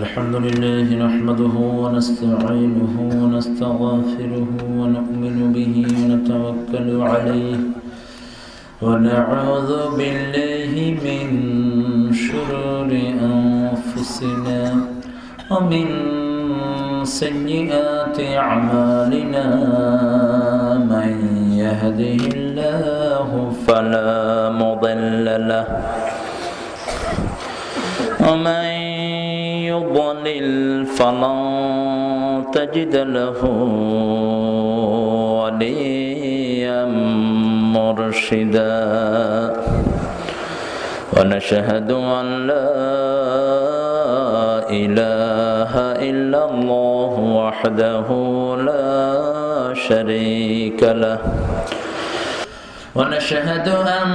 الحمد لله نحمده ونستعينه ونستغفره ونؤمن به ونتوكل عليه ونعوذ بالله من شرور أنفسنا ومن سيئات أعمالنا من يهده الله فلا مضل له ومن يضلل فلن تجد له وليا مرشدا ونشهد أن لا إله إلا الله وحده لا شريك له ونشهد أن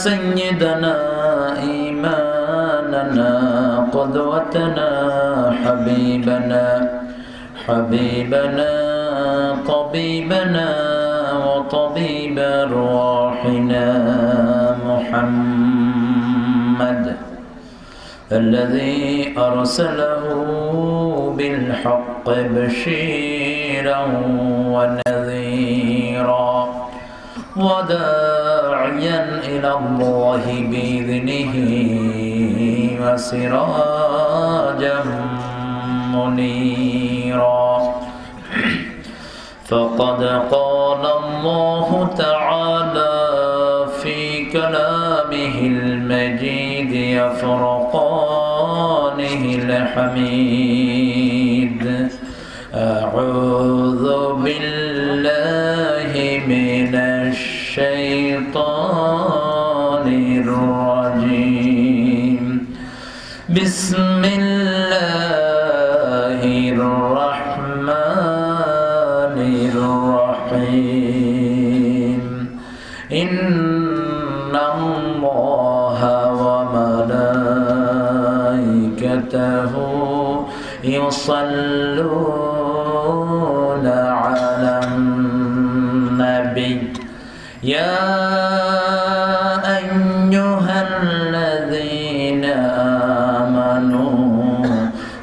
سيدنا إمامنا قدوتنا حبيبنا طبيبنا وطبيب أرواحنا محمد الذي أرسله بالحق بشيرا ونذيرا وداعيا إلى الله بإذنه وسراجا منيرا فقد قال الله تعالى في كلامه المجيد وفرقانه الحميد أعوذ بالله من الشيطان الرجيم بسم الله الرحمن الرحيم إن الله وملائكته يصلون على النبي يا أيها الذين آمنوا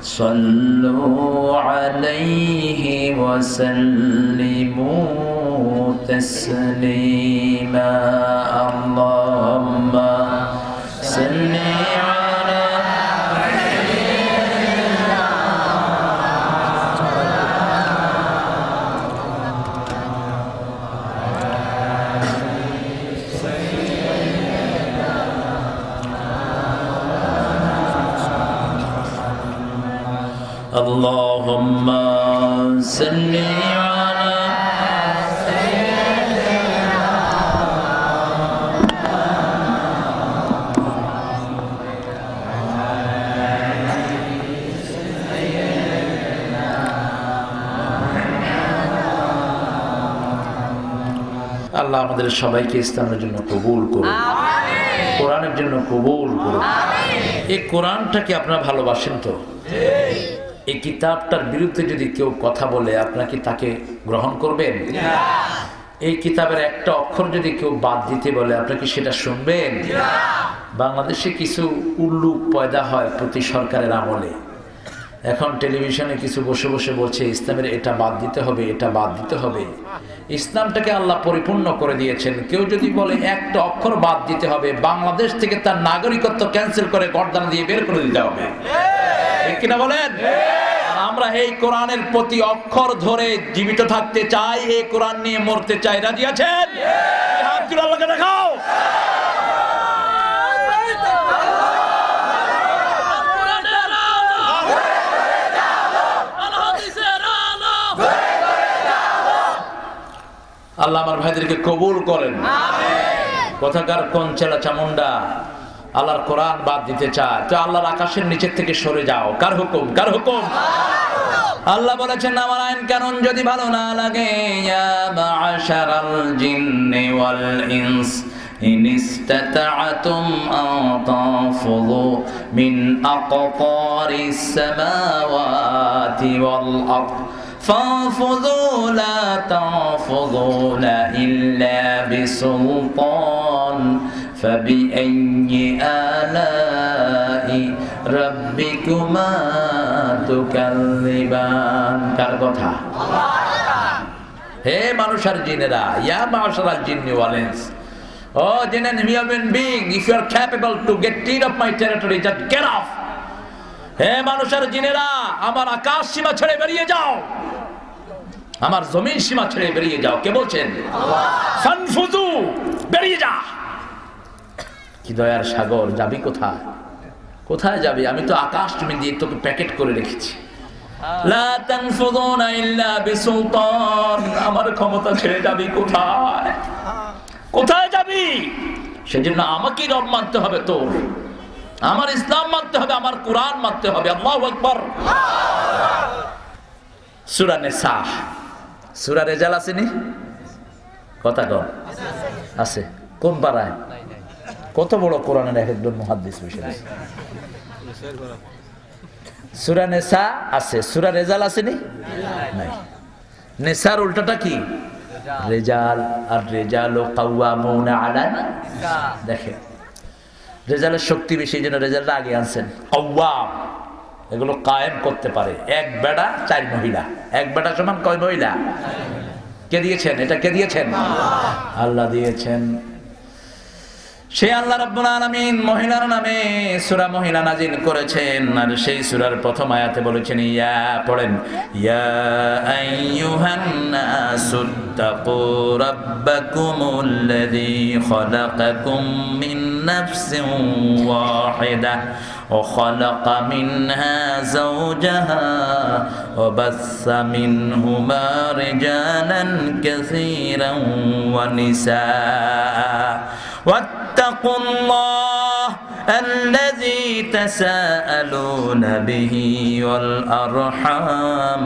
صلوا عليه وسلموا تسليما اللهم صل على اللهم صل على سيدنا আল্লাহ আমাদের সবাইকে ইসলামের জন্য কবুল করুন, কোরআনের জন্য কবুল করুন। এই কোরআনটাকে আপনারা ভালোবাসেন তো? এই কিতাবটার বিরুদ্ধে যদি কেউ কথা বলে আপনাকে তাকে গ্রহণ করবেন? এই কিতাবের একটা অক্ষর যদি কেউ বাদ দিতে বলে আপনাকে সেটা শুনবেন? বাংলাদেশে কিছু উল্লুক পয়দা হয় প্রতি সরকারের আমলে। এখন টেলিভিশনে কিছু বসে বসে বলছে ইসলামের এটা বাদ দিতে হবে, এটা বাদ দিতে হবে। ইসলামটাকে আল্লাহ পরিপূর্ণ করে দিয়েছেন। কেউ যদি বলে একটা অক্ষর বাদ দিতে হবে, বাংলাদেশ থেকে তার নাগরিকত্ব ক্যান্সেল করে গর্দান দিয়ে বের করে দিতে হবে। ঠিক কিনা বলেন? আমরা এই কোরআনের প্রতি অক্ষর ধরে জীবিত থাকতে চাই, এই কোরআন নিয়ে মরতে চাই। রাজি আছেন? হাত জোড়া আল্লাহকে দেখাও। আল্লাহ আমার ভাইদেরকে কবুল করেন। কথাকার কোন ছেলা চামুন্ডা আল্লাহর কোরআন বাদ দিতে চায় তো আল্লাহর আকাশের নিচের থেকে সরে যাও। কার হুকুম? কার হুকুম? আল্লাহ বলেছেন আমার আইন কানুন যদি ভালো না লাগে, ইয়া মা'শারাল জিন্নি ওয়াল ইনস ইন ইসতাতা'তুম আন তানফুযু মিন আকতারিস সামাওয়াতি ওয়াল আরদ فانفذوا لا تنفذون إلا بسلطان ফাবিআইয়ি আলাই রাব্বিকুমা তুকাল্লিবান। কার কথা? হে মানুষ আর জিনেরা, ইয়া মাশারাল জিন্নি ওয়াল ইনস, O jinn and human being, if you are capable to get rid of my territory, just get off. হে মানুষ আর জিনেরা, আমার আকাশ সীমা ছেড়ে বেরিয়ে যাও, আমার জমিন সীমা ছেড়ে বেরিয়ে যাও। কে বলছেন? ফানফুযু, বেরিয়ে যা। কি দয়ার সাগর, যাবি কোথায়? কোথায় যাবি? আমি তো আকাশ জমিন দিয়ে তোকে প্যাকেট করে রেখেছি। লা তানফুযুনা ইল্লা বিসুলতান, আমার ক্ষমতা ছেড়ে যাবি কোথায়? কোথায় যাবি? সেজন্য আমাকে রব মানতে হবে তোর, আমার ইসলাম মানতে হবে, আমার কোরআন মানতে হবে। আল্লাহু আকবার। সূরা নিসা, সূরা রেজাল আসেনি? কথা কম আছে? কোন পারায়? কত বড় কোরআনের একজন মুহাদ্দিস বসে আছে। সূরা নিসা আছে, সূরা রেজাল আসেনি? নাই। নিসার উল্টাটা কি? রেজাল। আর রেজালু কাওয়ামুনা আলা নিসা। দেখেন রেজালের শক্তি বেশি, যেন রেজালটা আগে আনছেন। কাওয়াম, এগুলো কায়েম করতে পারে। এক বেড়া 4 মহিলা, এক বেড়া সমান কয় মহিলা? কে দিয়েছেন এটা? কে দিয়েছেন? আল্লাহ দিয়েছেন। সে আল্লাহ রাব্বুল আলামিন মহিলার নামে সূরা মহিলা নাজিল করেছেন। আর সেই সূরার প্রথম আয়াতে বলেছেন, ইয়া, পড়েন, ইয়া আইয়ুহান নাসুত্তাকু রাব্বাকুমুল্লাযী খালাকাকুম মিন নাফসিন ওয়াহিদা ওয়া খালাকা মিনহা যাওজাহা ওয়া বাসসা মিনহুমা রিজালান কাসীরান ওয়া নিসা واتقوا الله الذي تساءلون به والأرحام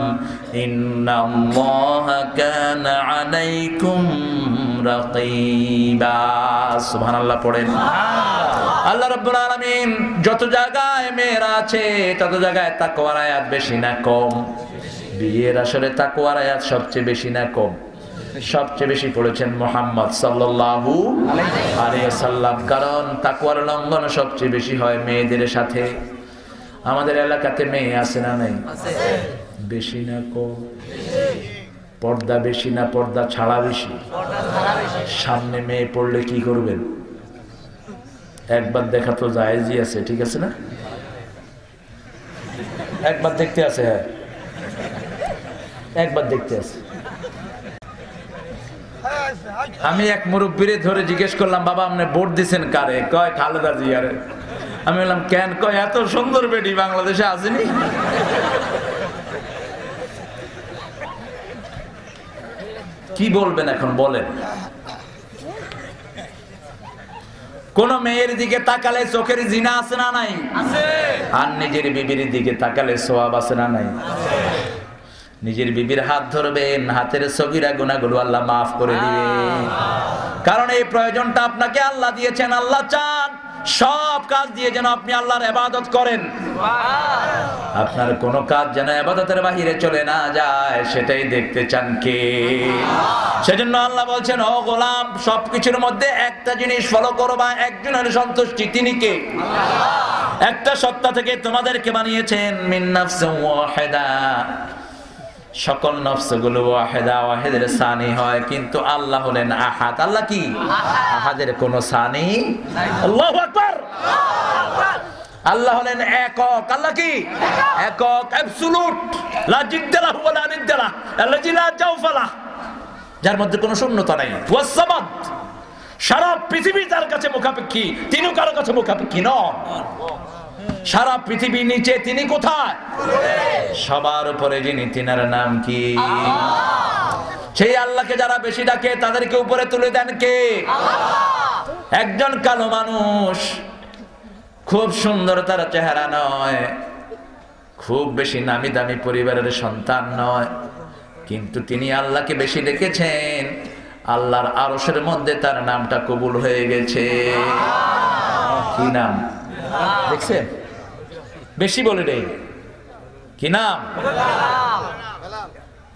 إن الله كان عليكم رقيبا। সুবহান আল্লাহ পড়েন। আল্লাহ রাব্বুল আলামিন যত জায়গায় মেয়েরা আছে তত জায়গায় তাকওয়ার আয়াত বেশি না কম? বিয়ের আসরে তাকওয়ার আয়াত সবচেয়ে বেশি না কম? সবচেয়ে বেশি পড়েছেন মুহাম্মদ সাল্লাল্লাহু আলাইহি ওয়াসাল্লাম, কারণ তাকওয়ার লঙ্ঘন সবচেয়ে বেশি হয় মেয়েদের সাথে। আমাদের এলাকাতে মেয়ে আছে না নাই? বেশি না কম? পর্দা বেশি না পর্দা ছাড়া বেশি? সামনে মেয়ে পড়লে কি করবেন? একবার দেখা তো জায়েজই আছে, ঠিক আছে না? একবার দেখতে আছে, হ্যাঁ একবার দেখতে আছে। আমি এক মুরব্বীরে ধরে জিজ্ঞেস করলাম, বাবা আপনি ভোট দিচ্ছেন কারে? কয় খালেদা জিয়ারে। আমি বললাম কেন? কয় এত সুন্দর বেটি বাংলাদেশে আসেনি। কি বলবেন এখন বলেন? কোন মেয়ের দিকে তাকালে চোখের জিনা আছে না নাই? আর নিজের বিবির দিকে তাকালে সওয়াব আছে না নাই? নিজের বিবির হাত ধরবেন, হাতের সগীরা গুনাহগুলো আল্লাহ মাফ করে দিবে। কারণ এই প্রয়োজনটা আপনাকে আল্লাহ দিয়েছেন। আল্লাহ চান সব কাজ দিয়ে যেন আপনি আল্লাহর ইবাদত করেন। আপনার কোন কাজ যেন ইবাদতের বাহিরে চলে না যায়, সেটাই দেখতে চান কে? সেজন্য আল্লাহ বলছেন, ও গোলাম, সবকিছুর মধ্যে একটা জিনিস ফলো করবা, একজনের সন্তুষ্টি। তিনি কে? আল্লাহ। একটা সত্তা থেকে তোমাদেরকে বানিয়েছেন, মিন নাফসিন ওয়াহিদা। সকল নফসগুলো ওয়াহিদা, ওয়াহিদের সানি হয়, কিন্তু আল্লাহ হলেন আহাদ। আল্লাহ কি? আহাদের কোনো সানি নাই। আল্লাহু আকবার। আল্লাহ হলেন একক। আল্লাহ কি? একক, অ্যাবসলিউট, লা জিদ্দা লাহু ওয়া লা নিদ্দা লাহু, আল্লাযী লা জাওফা লাহু, যার মধ্যে কোনো শূন্যতা নাই। ওয়াস সামাদ, সারা পৃথিবী তার কাছে মুখাপেক্ষী, তিনি কারো কাছে মুখাপেক্ষী নন। সারা পৃথিবী নিচে, তিনি কোথায়? সবার উপরে যিনি, তিনার নাম কি? সেই আল্লাহকে যারা বেশি ডাকে তাদেরকে উপরে তুলে দেন কে? আল্লাহ। একজন কালো মানুষ, খুব সুন্দর তার চেহারা নয়, খুব বেশি নামি দামি পরিবারের সন্তান নয়, কিন্তু তিনি আল্লাহকে বেশি ডেকেছেন। আল্লাহর আরশের মধ্যে তার নামটা কবুল হয়ে গেছে। কি নাম? দেখছেন? বেশি বলে রে, কি নাম?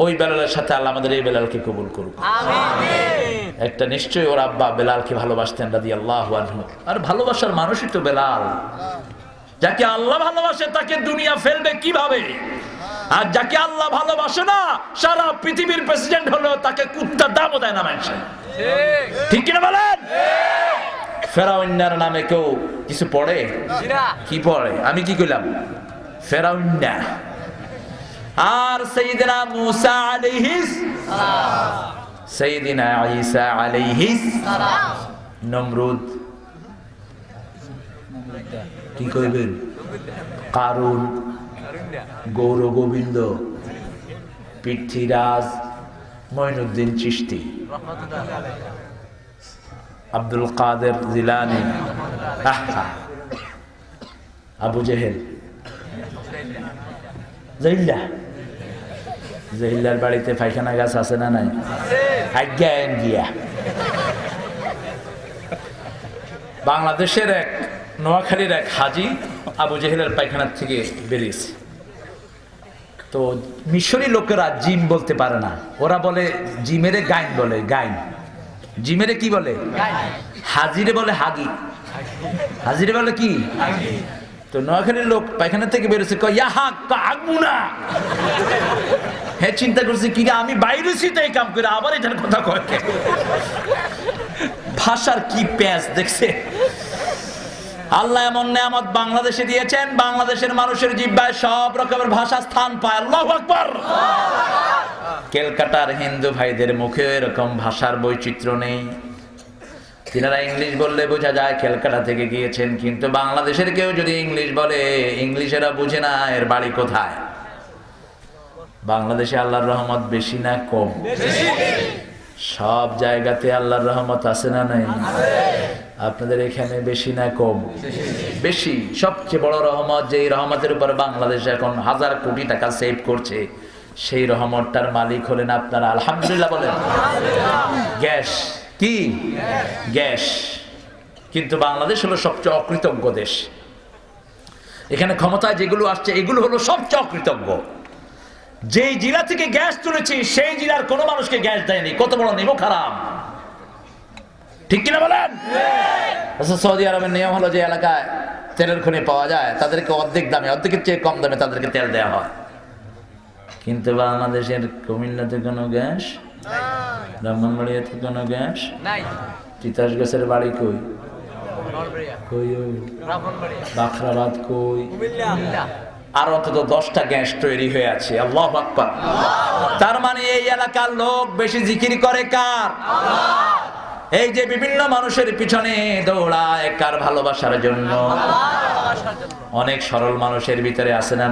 ওই বেলালের সাথে আল্লাহ আমাদের এই বেলালকে কবুল করুক। আমিন। একটা নিশ্চয়ই ওর আব্বা বেলালকে ভালোবাসতেন রাদিয়াল্লাহু আনহু। আর ভালোবাসার মানুষই তো বেলাল। যাকে আল্লাহ ভালোবাসে তাকে দুনিয়া ফেলবে কিভাবে? আর যাকে আল্লাহ ভালোবাসে না, সারা পৃথিবীর প্রেসিডেন্ট হলেও তাকে কুত্তার দামও দেয় না মানুষ। ঠিক কিনা বলেন? ফেরাউন্নার নামে কেউ কিছু পড়ে? কি পড়ে? আমি কি কইলাম? ফেরাউন্না। আর সাইয়েদনা মুসা আলাইহিস সালাম, সাইয়েদনা ঈসা আলাইহিস সালাম, নমরুদ, কি কইবেন? কারুন, গৌর গোবিন্দ, পৃথ্বীরাজ, মঈনুদ্দিন চিশতি, আব্দুল কাদের জিলানী, আবু জেহেল, জহিল্লার বাড়িতে পায়খানা গাছ আছে না নাই? আজ্ঞা গিয়া বাংলাদেশের এক নোয়াখালীর এক হাজি আবু জেহেলের পায়খানার থেকে বেরিয়েছে। তো মিশরি লোকেরা জিম বলতে পারে না, ওরা বলে জিমেরে গাইন বলে, গাইন। জিমেরে কি বলে? হাজিরে বলে হাগি, হাজিরে বলে কি? তো নোয়াখালীর লোক পায়খানা থেকে বেরোছে, হ্যাঁ চিন্তা করছে কি আমি বাইরেছি তো এই কাম করে, আবার এটার কথা কয়। ভাষার কি প্যাঁচ দেখছে। আল্লাহ এমন নেয়ামত বাংলাদেশে দিয়েছেন, বাংলাদেশের মানুষের জিহ্বায় সব রকমের ভাষা স্থান পায়। আল্লাহু আকবার। ক্যালকাটার হিন্দু ভাইদের মুখে এরকম ভাষার বৈচিত্র্য নেই। তিনারা ইংলিশ বললে বোঝা যায় ক্যালকাটা থেকে গিয়েছেন, কিন্তু বাংলাদেশের কেউ যদি ইংলিশ বলে, ইংলিশেরা বুঝে না এর বাড়ি কোথায়। বাংলাদেশে আল্লাহর রহমত বেশি না কম? সব জায়গাতে আল্লাহর রহমত আছে না নাই? আপনাদের এখানে বেশি না কম? বেশি। সবচেয়ে বড় রহমত, যে রহমতের উপর বাংলাদেশ এখন 1000 কোটি টাকা সেভ করছে, সেই রহমতটার মালিক হলেন আপনারা। আলহামদুলিল্লাহ বলেন। গ্যাস কি? গ্যাস। কিন্তু বাংলাদেশ হলো সবচেয়ে অকৃতজ্ঞ দেশ। এখানে ক্ষমতায় যেগুলো আসছে এগুলো হলো সবচেয়ে অকৃতজ্ঞ। যেই জেলা থেকে গ্যাস তুলেছি সেই জেলার কোনো মানুষকে গ্যাস দেয়নি। কত বড় নিমো খারাপ, ঠিক কিনা বলেন? সৌদি আরবের নিয়ম হলো যে এলাকায় তেলের খনি পাওয়া যায় তাদেরকে অর্ধেক দামে, অর্ধেকের চেয়ে কম দামে তাদেরকে তেল দেওয়া হয়। কিন্তু বাংলাদেশের কুমিল্লাতে কোনো গ্যাস, ব্রাহ্মণবাড়িয়াতে কোনো গ্যাস নাই। তিতাস গাছের বাড়ি কই? কই? বাখরাবাদ কই? আর অন্তত 10টা গ্যাস তৈরি হয়ে আছে। আল্লাহু আকবার। তার মানে এই এলাকার লোক বেশি জিকির করে কার? এই যে বিভিন্ন মানুষের পিছনে দৌড়ায় কার? ভালোবাসার জন্য। অনেক সরল মানুষের ভিতরে আছে না?